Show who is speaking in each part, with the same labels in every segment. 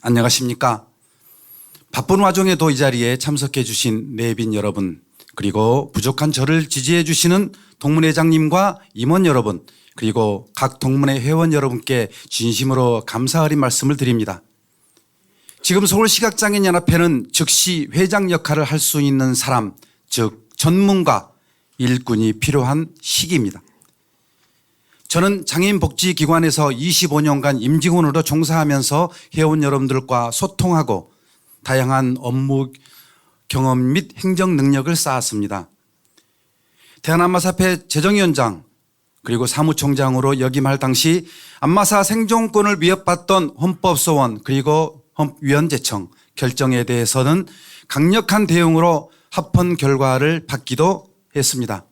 Speaker 1: 안녕하십니까. 바쁜 와중에도 이 자리에 참석해 주신 내빈 여러분, 그리고 부족한 저를 지지해 주시는 동문회장님과 임원 여러분, 그리고 각 동문회 회원 여러분께 진심으로 감사 어린 말씀을 드립니다. 지금 서울시각장애인연합회는 즉시 회장 역할을 할 수 있는 사람, 즉 전문가, 일꾼이 필요한 시기입니다. 저는 장애인복지기관에서 25년간 임직원으로 종사하면서 회원 여러분들과 소통하고 다양한 업무 경험 및 행정 능력을 쌓았습니다. 대한안마사협회 재정위원장 그리고 사무총장으로 역임할 당시 안마사 생존권을 위협받던 헌법소원 그리고 헌법위원제청 결정에 대해서는 강력한 대응으로 합헌 결과를 받기도 했습니다.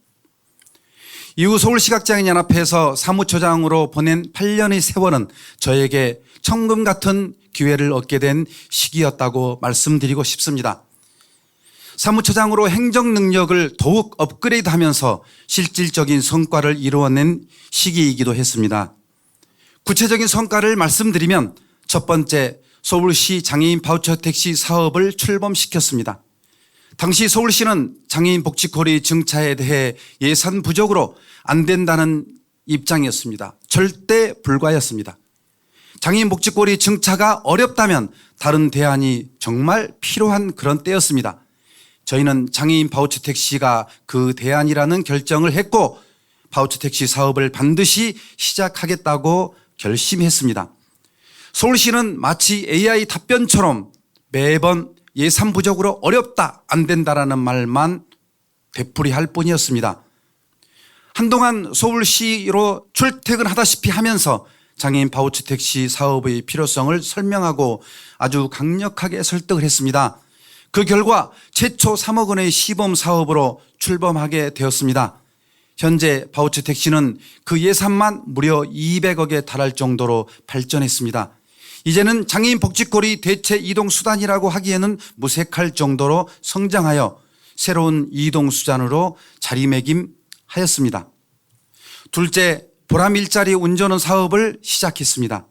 Speaker 1: 이후 서울시각장애인연합회에서 사무처장으로 보낸 8년의 세월은 저에게 천금 같은 기회를 얻게 된 시기였다고 말씀드리고 싶습니다. 사무처장으로 행정 능력을 더욱 업그레이드하면서 실질적인 성과를 이루어낸 시기이기도 했습니다. 구체적인 성과를 말씀드리면 첫 번째, 서울시 장애인 바우처 택시 사업을 출범시켰습니다. 당시 서울시는 장애인 복지코리 증차에 대해 예산 부족으로 안 된다는 입장이었습니다. 절대 불가였습니다. 장애인 복지코리 증차가 어렵다면 다른 대안이 정말 필요한 그런 때였습니다. 저희는 장애인 바우처 택시가 그 대안이라는 결정을 했고 바우처 택시 사업을 반드시 시작하겠다고 결심했습니다. 서울시는 마치 AI 답변처럼 매번 예산 부족으로 어렵다, 안 된다라는 말만 되풀이할 뿐이었습니다. 한동안 서울시로 출퇴근하다시피 하면서 장애인 바우처 택시 사업의 필요성을 설명하고 아주 강력하게 설득을 했습니다. 그 결과 최초 3억 원의 시범 사업으로 출범하게 되었습니다. 현재 바우처 택시는 그 예산만 무려 200억에 달할 정도로 발전했습니다. 이제는 장애인 복지코리 대체 이동수단이라고 하기에는 무색할 정도로 성장하여 새로운 이동수단으로 자리매김하였습니다. 둘째, 보람 일자리 운전원 사업을 시작했습니다.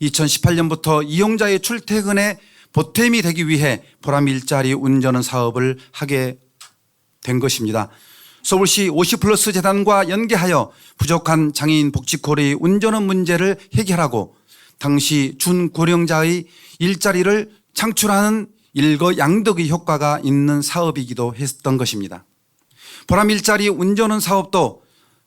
Speaker 1: 2018년부터 이용자의 출퇴근에 보탬이 되기 위해 보람 일자리 운전원 사업을 하게 된 것입니다. 서울시 50플러스 재단과 연계하여 부족한 장애인 복지코리 운전원 문제를 해결하고 당시 준고령자의 일자리를 창출하는 일거양득의 효과가 있는 사업이기도 했던 것입니다. 보람 일자리 운전원 사업도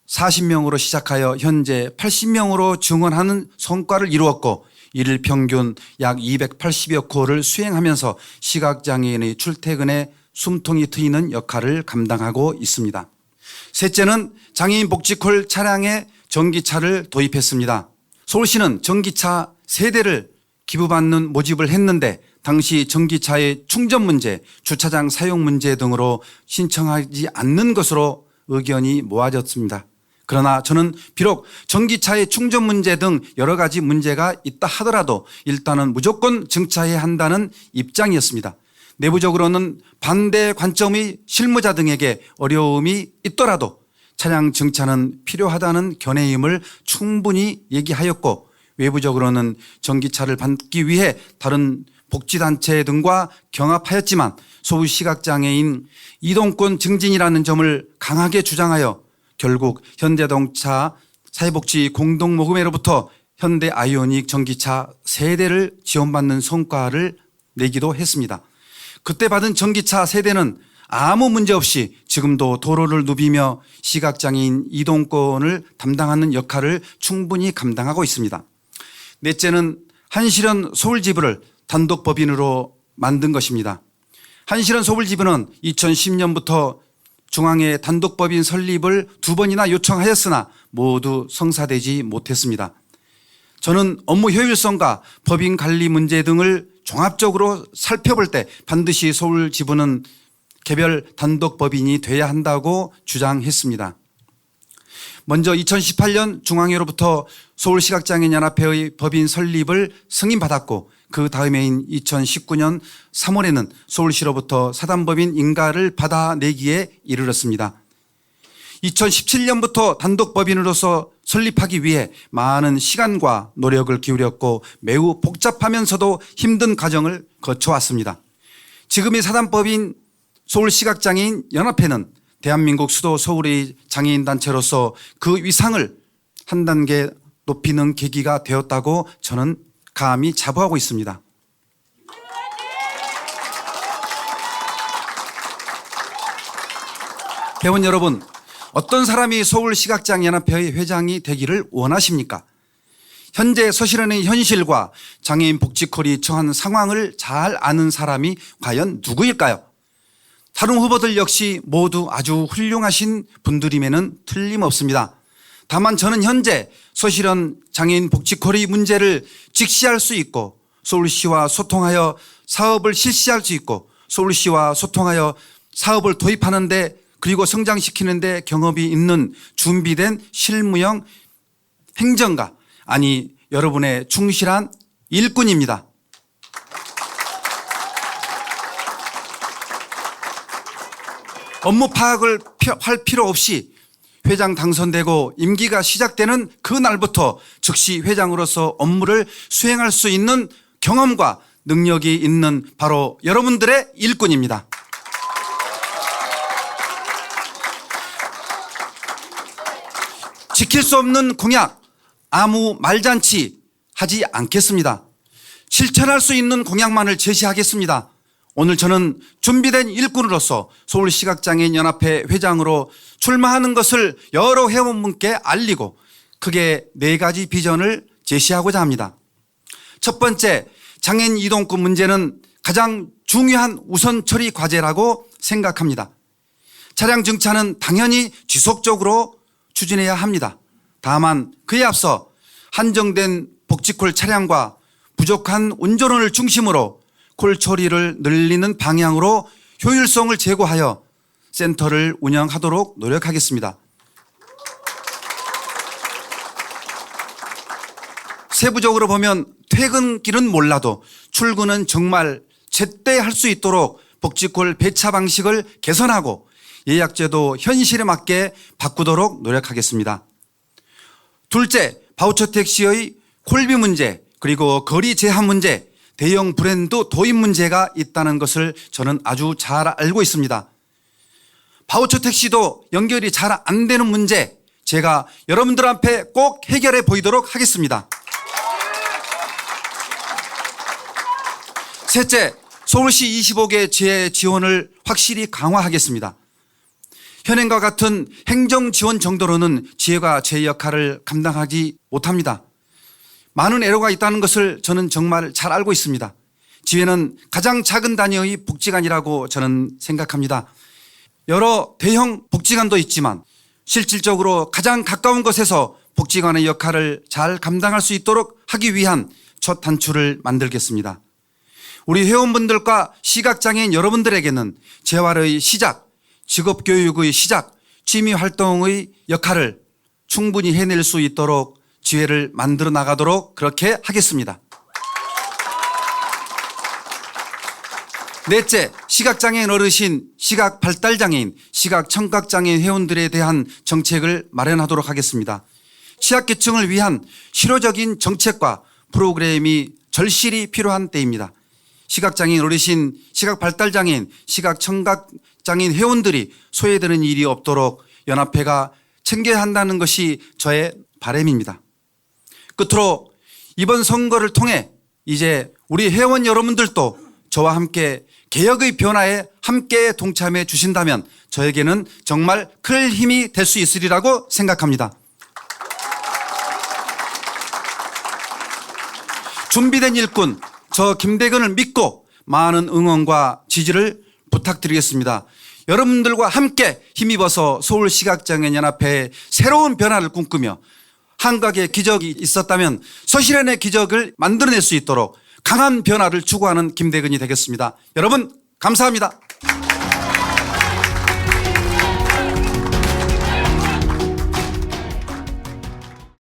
Speaker 1: 40명으로 시작하여 현재 80명으로 증원하는 성과를 이루었고 일 평균 약 280여 콜을 수행하면서 시각장애인의 출퇴근에 숨통이 트이는 역할을 감당하고 있습니다. 셋째는 장애인 복지콜 차량에 전기차를 도입했습니다. 서울시는 전기차 3대를 기부받는 모집을 했는데 당시 전기차의 충전 문제, 주차장 사용 문제 등으로 신청하지 않는 것으로 의견이 모아졌습니다. 그러나 저는 비록 전기차의 충전 문제 등 여러 가지 문제가 있다 하더라도 일단은 무조건 증차해야 한다는 입장이었습니다. 내부적으로는 반대 관점의 실무자 등에게 어려움이 있더라도 차량 증차는 필요하다는 견해임을 충분히 얘기하였고 외부적으로는 전기차를 받기 위해 다른 복지단체 등과 경합하였지만 서울시각장애인 이동권 증진이라는 점을 강하게 주장하여 결국 현대자동차 사회복지 공동모금회로부터 현대 아이오닉 전기차 3대를 지원받는 성과를 내기도 했습니다. 그때 받은 전기차 3대는 아무 문제 없이 지금도 도로를 누비며 시각장애인 이동권을 담당하는 역할을 충분히 감당하고 있습니다. 넷째는 한실현 서울지부를 단독법인으로 만든 것입니다. 한실현 서울지부는 2010년부터 중앙에 단독법인 설립을 2번이나 요청하였으나 모두 성사되지 못했습니다. 저는 업무 효율성과 법인 관리 문제 등을 종합적으로 살펴볼 때 반드시 서울지부는 개별 단독법인이 돼야 한다고 주장했습니다. 먼저 2018년 중앙회로부터 서울시각장애인연합회의 법인 설립을 승인받았고 그 다음해인 2019년 3월에는 서울시로부터 사단법인 인가를 받아내기에 이르렀습니다. 2017년부터 단독법인으로서 설립하기 위해 많은 시간과 노력을 기울였고 매우 복잡하면서도 힘든 과정을 거쳐왔습니다. 지금의 사단법인 서울시각장애인 연합회는 대한민국 수도 서울의 장애인단체로서 그 위상을 한 단계 높이는 계기가 되었다고 저는 감히 자부하고 있습니다. 회원 여러분, 어떤 사람이 서울시각장애인연합회의 회장이 되기를 원하십니까? 현재 서실현의 현실과 장애인 복지콜이 처한 상황을 잘 아는 사람이 과연 누구일까요? 다른 후보들 역시 모두 아주 훌륭하신 분들임에는 틀림없습니다. 다만 저는 현재 서실현 장애인 복지콜의 문제를 직시할 수 있고 서울시와 소통하여 사업을 실시할 수 있고 서울시와 소통하여 사업을 도입하는데 그리고 성장시키는데 경험이 있는 준비된 실무형 행정가, 아니 여러분의 충실한 일꾼입니다. 업무 파악을 할 필요 없이 회장 당선되고 임기가 시작되는 그 날부터 즉시 회장으로서 업무를 수행할 수 있는 경험과 능력이 있는 바로 여러분들의 일꾼입니다. 지킬 수 없는 공약, 아무 말잔치 하지 않겠습니다. 실천할 수 있는 공약만을 제시하겠습니다. 오늘 저는 준비된 일꾼으로서 서울시각장애인연합회 회장으로 출마하는 것을 여러 회원분께 알리고 크게 4가지 비전을 제시하고자 합니다. 첫 번째, 장애인 이동권 문제는 가장 중요한 우선 처리 과제라고 생각합니다. 차량 증차는 당연히 지속적으로 추진해야 합니다. 다만 그에 앞서 한정된 복지콜 차량과 부족한 운전원을 중심으로 콜 처리를 늘리는 방향으로 효율성을 제고하여 센터를 운영하도록 노력하겠습니다. 세부적으로 보면 퇴근길은 몰라도 출근은 정말 제때 할 수 있도록 복지콜 배차 방식을 개선하고 예약제도 현실에 맞게 바꾸도록 노력하겠습니다. 둘째, 바우처 택시의 콜비 문제 그리고 거리 제한 문제, 대형 브랜드 도입 문제가 있다는 것을 저는 아주 잘 알고 있습니다. 바우처 택시도 연결이 잘 안 되는 문제 제가 여러분들 앞에 꼭 해결해 보이도록 하겠습니다. 셋째, 서울시 25개 지회 지원을 확실히 강화하겠습니다. 현행과 같은 행정 지원 정도로는 지회가 제 역할을 감당하지 못합니다. 많은 애로가 있다는 것을 저는 정말 잘 알고 있습니다. 지회는 가장 작은 단위의 복지관이라고 저는 생각합니다. 여러 대형 복지관도 있지만 실질적으로 가장 가까운 곳에서 복지관의 역할을 잘 감당할 수 있도록 하기 위한 첫 단추를 만들겠습니다. 우리 회원분들과 시각장애인 여러분들에게는 재활의 시작, 직업교육의 시작, 취미활동의 역할을 충분히 해낼 수 있도록 지회를 만들어 나가도록 그렇게 하겠습니다. 넷째, 시각장애인 어르신, 시각발달장애인, 시각청각장애인 회원들에 대한 정책을 마련하도록 하겠습니다. 취약계층을 위한 실효적인 정책과 프로그램이 절실히 필요한 때입니다. 시각장애인 어르신, 시각발달장애인, 시각청각장애인 회원들이 소외되는 일이 없도록 연합회가 챙겨야 한다는 것이 저의 바람입니다. 끝으로 이번 선거를 통해 이제 우리 회원 여러분들도 저와 함께 개혁의 변화에 함께 동참해 주신다면 저에게는 정말 큰 힘이 될 수 있으리라고 생각합니다. 준비된 일꾼, 저 김대건을 믿고 많은 응원과 지지를 부탁드리겠습니다. 여러분들과 함께 힘입어서 서울시각장애인연합회의 새로운 변화를 꿈꾸며 한각의 기적이 있었다면 서실현의 기적을 만들어낼 수 있도록 강한 변화를 추구하는 김대건이 되겠습니다. 여러분 감사합니다.